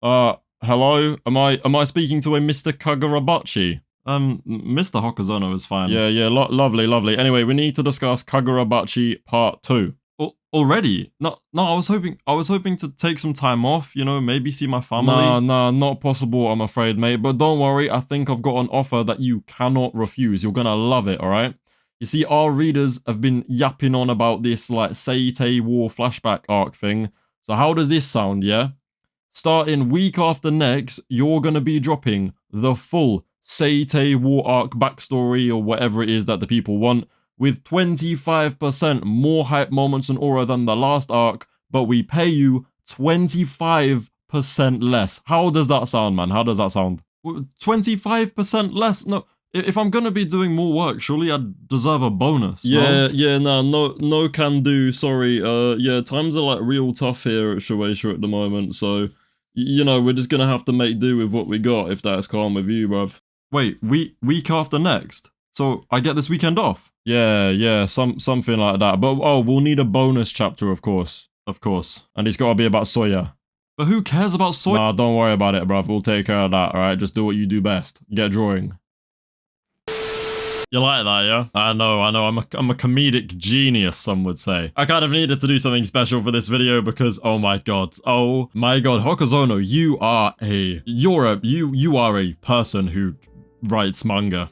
Hello? Am I speaking to a Mr. Kagurabachi? Mr. Hokuzono is fine. Yeah, lovely. Anyway, we need to discuss Kagurabachi Part 2. Already? No, I was hoping to take some time off, you know, maybe see my family. Nah, not possible, I'm afraid, mate. But don't worry, I think I've got an offer that you cannot refuse. You're gonna love it, alright? You see, our readers have been yapping on about this, like, Seitei War flashback arc thing. So how does this sound, yeah? Starting week after next, you're gonna be dropping the full Seitei War arc backstory or whatever it is that the people want, with 25% more hype moments and aura than the last arc, but we pay you 25% less. How does that sound, man? How does that sound? 25% less? No. If I'm gonna be doing more work, surely I deserve a bonus. No can do, sorry. Yeah, times are like real tough here at Shueisha at the moment, so, you know, we're just gonna have to make do with what we got, if that's calm with you, bruv. Wait, week after next? So, I get this weekend off? Yeah, something like that. But, oh, we'll need a bonus chapter, of course. And it's gotta be about Soya. But who cares about Soya? Nah, don't worry about it, bruv. We'll take care of that, alright? Just do what you do best. Get drawing. You like that, yeah? I know, I'm a comedic genius, some would say. I kind of needed to do something special for this video because, oh my god, Hokuzono, you are a person who writes manga.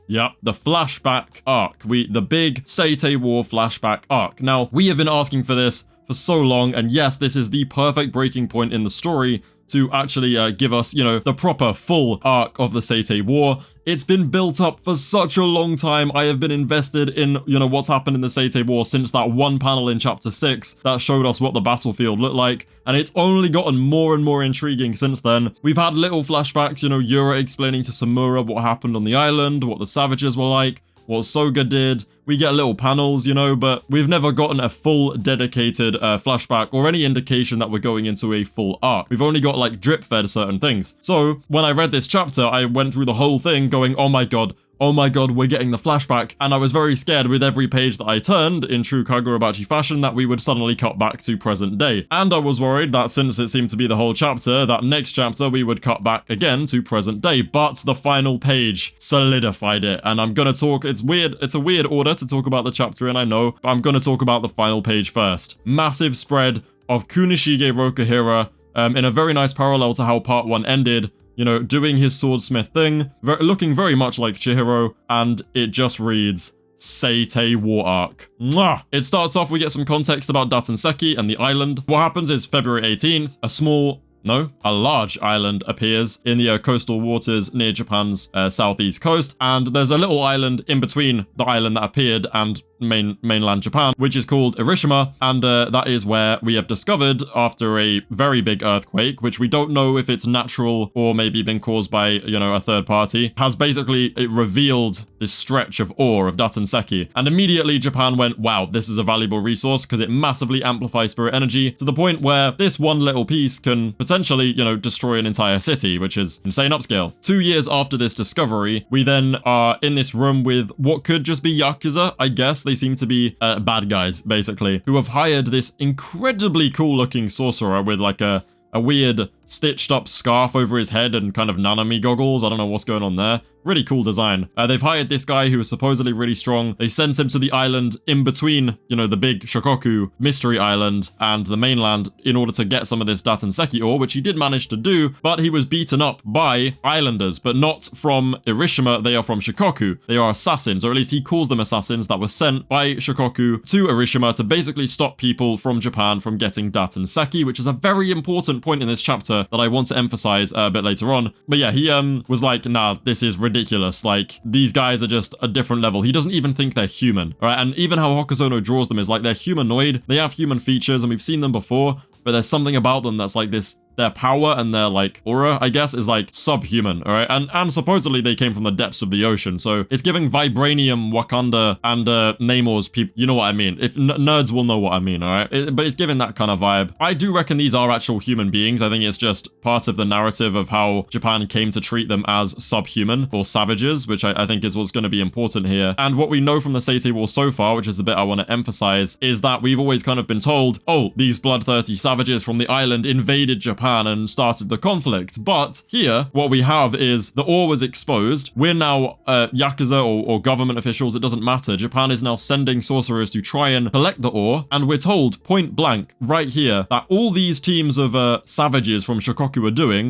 Yep, the flashback arc. The big Seitei War flashback arc. Now, we have been asking for this for so long, and yes, this is the perfect breaking point in the story to actually give us, you know, the proper full arc of the Seitei War. It's been built up for such a long time. I have been invested in, you know, what's happened in the Seitei War since that one panel in chapter 6 that showed us what the battlefield looked like, and it's only gotten more and more intriguing since then. We've had little flashbacks, you know, Yura explaining to Samura what happened on the island, what the savages were like, what Soga did. We get little panels, you know, but we've never gotten a full dedicated flashback or any indication that we're going into a full arc. We've only got like drip fed certain things. So when I read this chapter, I went through the whole thing going, oh my god, we're getting the flashback, and I was very scared with every page that I turned, in true Kagurabachi fashion, that we would suddenly cut back to present day. And I was worried that since it seemed to be the whole chapter, that next chapter we would cut back again to present day, but the final page solidified it, and I'm gonna talk, it's a weird order to talk about the chapter in, I know, but I'm gonna talk about the final page first. Massive spread of Kunishige Rokuhira, in a very nice parallel to how part 1 ended, you know, doing his swordsmith thing, looking very much like Chihiro, and it just reads, Seitei War Arc. Mwah! It starts off, we get some context about Datanski and the island. What happens is February 18th, a large island appears in the coastal waters near Japan's southeast coast, and there's a little island in between the island that appeared and mainland Japan, which is called Irishima, and that is where we have discovered, after a very big earthquake, which we don't know if it's natural or maybe been caused by, you know, a third party, has basically revealed this stretch of ore of Datanski, and immediately Japan went, wow, this is a valuable resource because it massively amplifies spirit energy to the point where this one little piece can potentially, you know, destroy an entire city, which is insane upscale. 2 years after this discovery, we then are in this room with what could just be Yakuza, I guess. They seem to be bad guys, basically, who have hired this incredibly cool looking sorcerer with like a weird stitched up scarf over his head and kind of Nanami goggles. I don't know what's going on there. Really cool design. They've hired this guy who is supposedly really strong. They sent him to the island in between, you know, the big Shikoku mystery island and the mainland in order to get some of this Datanski ore, which he did manage to do, but he was beaten up by islanders, but not from Irishima. They are from Shikoku. They are assassins, or at least he calls them assassins, that were sent by Shikoku to Irishima to basically stop people from Japan from getting Datanski, which is a very important point in this chapter that I want to emphasize a bit later on. But yeah, he was like, nah, this is ridiculous. Like, these guys are just a different level. He doesn't even think they're human, right? And even how Hokuzono draws them is like they're humanoid. They have human features, and we've seen them before, but there's something about them that's like this. Their power and their, like, aura, I guess, is, like, subhuman, alright? And supposedly they came from the depths of the ocean, so it's giving Vibranium, Wakanda, and Namor's people, you know what I mean. If nerds will know what I mean, alright? But it's giving that kind of vibe. I do reckon these are actual human beings. I think it's just part of the narrative of how Japan came to treat them as subhuman, or savages, which I think is what's going to be important here. And what we know from the Seitei War so far, which is the bit I want to emphasize, is that we've always kind of been told, oh, these bloodthirsty savages from the island invaded Japan Japan and started the conflict. But here, what we have is the ore was exposed. We're now Yakuza or government officials, it doesn't matter. Japan is now sending sorcerers to try and collect the ore, and we're told point blank right here that all these teams of savages from Shikoku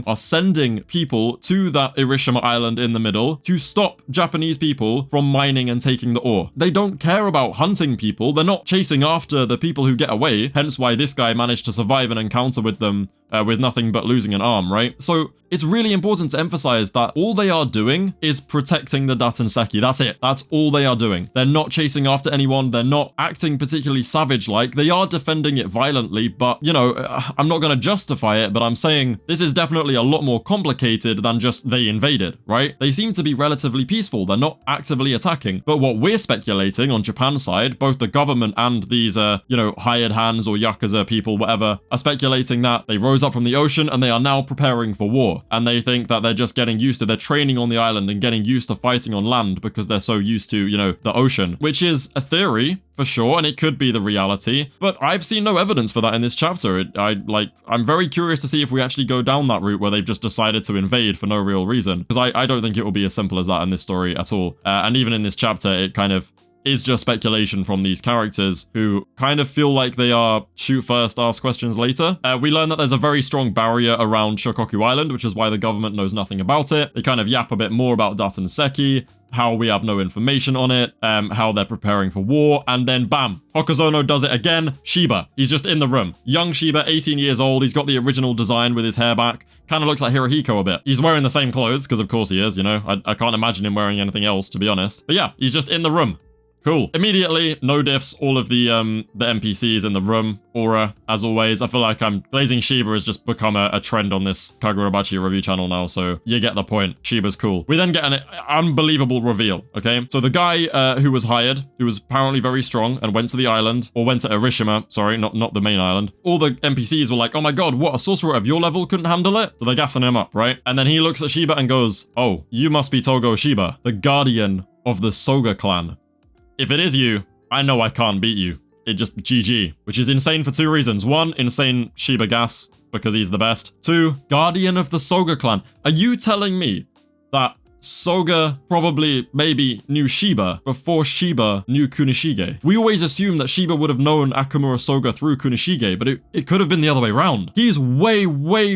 are sending people to that Irishima island in the middle to stop Japanese people from mining and taking the ore. They don't care about hunting people. They're not chasing after the people who get away, hence why this guy managed to survive an encounter with them with nothing but losing an arm, right? So it's really important to emphasize that all they are doing is protecting the Datanski. That's it. That's all they are doing. They're not chasing after anyone. They're not acting particularly savage-like. They are defending it violently, but, you know, I'm not going to justify it, but I'm saying this is definitely a lot more complicated than just they invaded, right? They seem to be relatively peaceful. They're not actively attacking. But what we're speculating on Japan's side, both the government and these, you know, hired hands or Yakuza people, whatever, are speculating that they rose up from the ocean and they are now preparing for war. And they think that they're just getting used to, they're training on the island and getting used to fighting on land because they're so used to, you know, the ocean, which is a theory for sure, and it could be the reality, but I've seen no evidence for that in this chapter. I'm very curious to see if we actually go down that route where they've just decided to invade for no real reason, because I don't think it will be as simple as that in this story at all. And even in this chapter, it kind of is just speculation from these characters who kind of feel like they are shoot first, ask questions later. We learn that there's a very strong barrier around Shikoku Island, which is why the government knows nothing about it. They kind of yap a bit more about Datanski, how we have no information on it, how they're preparing for war, and then bam, Hokuzono does it again. Shiba, he's just in the room. Young Shiba, 18 years old, he's got the original design with his hair back. Kind of looks like Hirohiko a bit. He's wearing the same clothes, because of course he is, you know. I can't imagine him wearing anything else, to be honest. But yeah, he's just in the room. Cool. Immediately, no diffs, all of the NPCs in the room. Aura, as always. I feel like Glazing Shiba has just become a trend on this Kagurabachi review channel now, so you get the point. Shiba's cool. We then get an unbelievable reveal, okay? So the guy who was hired, who was apparently very strong and went to the island, or went to Irishima, sorry, not the main island. All the NPCs were like, oh my god, what, a sorcerer of your level couldn't handle it? So they're gassing him up, right? And then he looks at Shiba and goes, oh, you must be Togo Shiba, the guardian of the Soga clan. If it is you, I know I can't beat you. It just GG, which is insane for two reasons. One, insane Shiba gas, because he's the best. Two, guardian of the Soga clan. Are you telling me that Soga probably maybe knew Shiba before Shiba knew Kunishige? We always assume that Shiba would have known Akamura Soga through Kunishige, but it could have been the other way around. He's way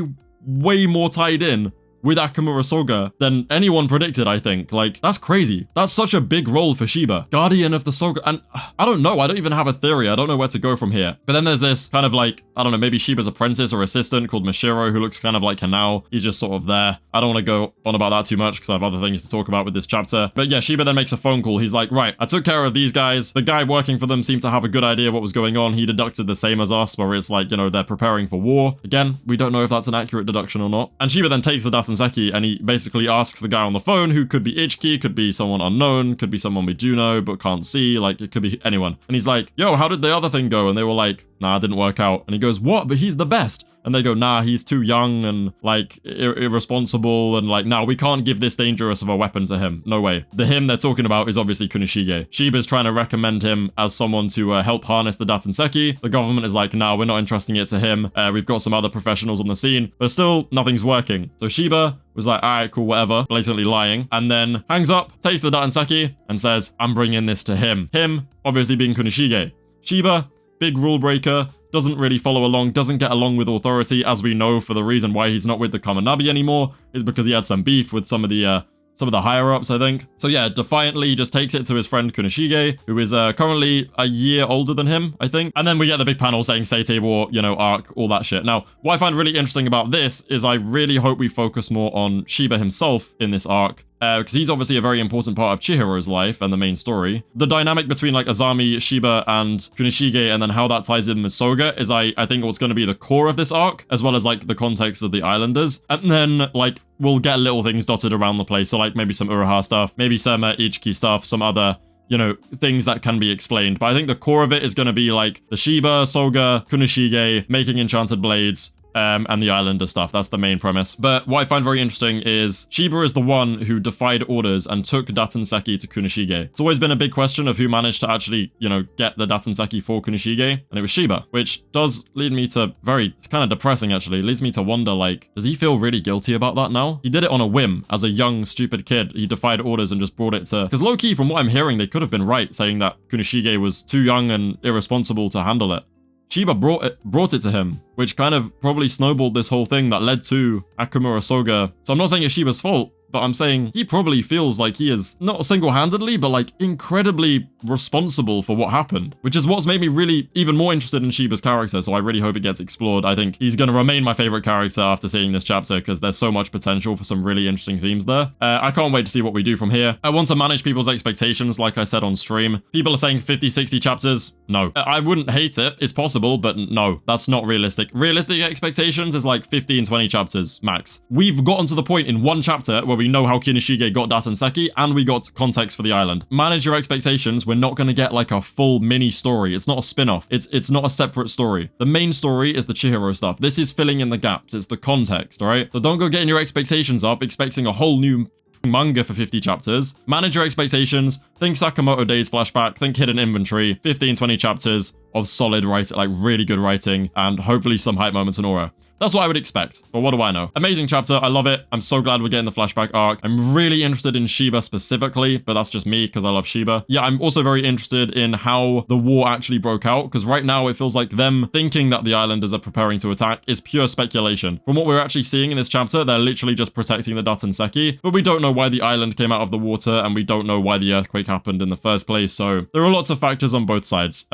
more tied in with Akamura Soga than anyone predicted, I think. Like, that's crazy. That's such a big role for Shiba. Guardian of the Soga. And I don't know. I don't even have a theory. I don't know where to go from here. But then there's this kind of like, I don't know, maybe Shiba's apprentice or assistant called Mashiro, who looks kind of like Hanao. He's just sort of there. I don't want to go on about that too much because I have other things to talk about with this chapter. But yeah, Shiba then makes a phone call. He's like, right, I took care of these guys. The guy working for them seemed to have a good idea what was going on. He deducted the same as us, where it's like, you know, they're preparing for war. Again, we don't know if that's an accurate deduction or not. And Shiba then takes the Datanski and he basically asks the guy on the phone, who could be Ichiki, could be someone unknown, could be someone we do know but can't see, like it could be anyone. And he's like, yo, how did the other thing go? And they were like, nah, it didn't work out. And he goes, what? But he's the best. And they go, nah, he's too young and like irresponsible and like, nah, we can't give this dangerous of a weapon to him. No way. The him they're talking about is obviously Kunishige. Shiba's trying to recommend him as someone to help harness the Datanski. The government is like, nah, we're not entrusting it to him. We've got some other professionals on the scene, but still nothing's working. So Shiba was like, all right, cool, whatever, blatantly lying, and then hangs up, takes the Datanski and says, I'm bringing this to him. Him, obviously being Kunishige. Shiba, big rule breaker, doesn't really follow along, doesn't get along with authority, as we know for the reason why he's not with the Kamanabi anymore, is because he had some beef with some of the higher-ups, I think. So yeah, defiantly he just takes it to his friend Kunishige, who is currently a year older than him, I think. And then we get the big panel saying Seitei War, you know, arc, all that shit. Now, what I find really interesting about this is I really hope we focus more on Shiba himself in this arc, because he's obviously a very important part of Chihiro's life and the main story. The dynamic between like Azami, Shiba, and Kunishige, and then how that ties in with Soga is I think what's going to be the core of this arc, as well as like the context of the Islanders. And then like we'll get little things dotted around the place, so like maybe some Uraha stuff, maybe some Ichiki stuff, some other, you know, things that can be explained. But I think the core of it is going to be like the Shiba, Soga, Kunishige making enchanted blades, and the islander stuff. That's the main premise. But what I find very interesting is Shiba is the one who defied orders and took Datanski to Kunishige. It's always been a big question of who managed to actually, you know, get the Datanski for Kunishige, and it was Shiba, which does lead me to it's kind of depressing actually. It leads me to wonder, like, does he feel really guilty about that now? He did it on a whim as a young, stupid kid. He defied orders and just brought it to, because low-key, from what I'm hearing, they could have been right saying that Kunishige was too young and irresponsible to handle it. Shiba brought it to him, which kind of probably snowballed this whole thing that led to Akamura Soga. So I'm not saying it's Shiba's fault, but I'm saying he probably feels like he is not single-handedly, but like incredibly responsible for what happened, which is what's made me really even more interested in Shiba's character. So I really hope it gets explored. I think he's going to remain my favorite character after seeing this chapter because there's so much potential for some really interesting themes there. I can't wait to see what we do from here. I want to manage people's expectations, like I said on stream. People are saying 50, 60 chapters. No, I wouldn't hate it. It's possible, but no, that's not realistic. Realistic expectations is like 15, 20 chapters max. We've gotten to the point in one chapter where we know how Kunishige got Datanski and we got context for the island. Manage your expectations. We're not going to get like a full mini story. It's not a spin-off. It's not a separate story. The main story is the Chihiro stuff. This is filling in the gaps. It's the context, all right? So don't go getting your expectations up expecting a whole new manga for 50 chapters. Manage your expectations. Think Sakamoto Days flashback. Think hidden inventory. 15, 20 chapters of solid writing, like really good writing, and hopefully some hype moments and aura. That's what I would expect, but what do I know? Amazing chapter, I love it. I'm so glad we're getting the flashback arc. I'm really interested in Shiba specifically, but that's just me because I love Shiba. Yeah, I'm also very interested in how the war actually broke out, because right now it feels like them thinking that the islanders are preparing to attack is pure speculation. From what we're actually seeing in this chapter, they're literally just protecting the Datanski, but we don't know why the island came out of the water, and we don't know why the earthquake happened in the first place, so there are lots of factors on both sides.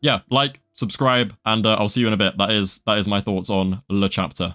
Yeah, like, subscribe, and I'll see you in a bit. That is my thoughts on the chapter.